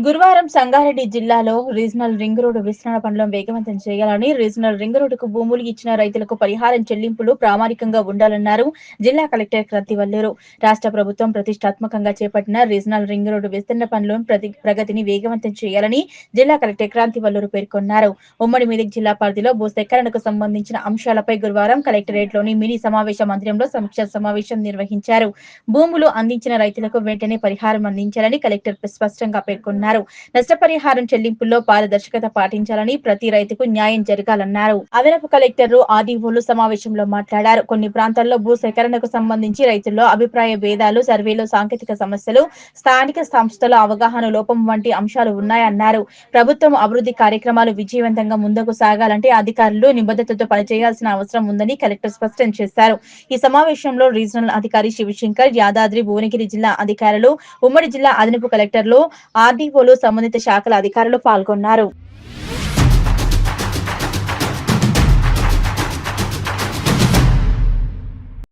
గురువారం సంగారెడ్డి జిల్లాలో regional ring road విస్తరణ పనులను వేగవంతం చేయాలని, రీజనల్ రింగ్ రోడ్డుకు భూములు ఇచ్చిన రైతులకు పరిహారం చెల్లింపులు ప్రామాణికంగా ఉండాలన్నారు జిల్లా కలెక్టర్ క్రాంతివల్లూరు. రాష్ట్ర ప్రభుత్వం ప్రతిష్టాత్మకంగా చేపట్టిన రీజనల్ రింగ్ రోడ్డు విస్తరణ పనులను ప్రగతిని వేగవంతం చేయాలని జిల్లా కలెక్టర్ క్రాంతివల్లూరు పేర్కొన్నారు. ఉమ్మడి మెదక్ జిల్లా పరిధిలో భూసేకరణకు సంబంధించిన అంశాలపై గురువారం కలెక్టరేట్లోని మినీ సమావేశ మందిరంలో సమీక్షా సమావేశం నిర్వహించారు. భూములు అందించిన రైతులకు వెంటనే పరిహారం అందించాలని కలెక్టర్ స్పష్టంగా పేర్కొన్నారు. నష్టపరిహారం చెల్లింపుల్లో పారదర్శకత పాటించాలని, ప్రతి రైతుకు న్యాయం జరగాలన్నారు. అదనపు కలెక్టర్లు, ఆర్డీఓలు సమావేశంలో మాట్లాడారు. కొన్ని ప్రాంతాల్లో భూసేకరణకు సంబంధించి రైతుల్లో అభిప్రాయ భేదాలు, సర్వేలో సాంకేతిక సమస్యలు, స్థానిక సంస్థల అవగాహన లోపం వంటి అంశాలు ఉన్నాయన్నారు. ప్రభుత్వం అభివృద్ధి కార్యక్రమాలు విజయవంతంగా ముందుకు సాగాలంటే అధికారులు నిబద్ధతతో పనిచేయాల్సిన అవసరం ఉందని కలెక్టర్ స్పష్టం చేశారు. ఈ సమావేశంలో రీజనల్ అధికారి శివశంకర్, యాదాద్రి భువనగిరి జిల్లా అధికారులు, ఉమ్మడి జిల్లా అదనపు కలెక్టర్లు, ఆర్డీఓలు, సంబంధిత శాఖల అధికారులు పాల్గొన్నారు.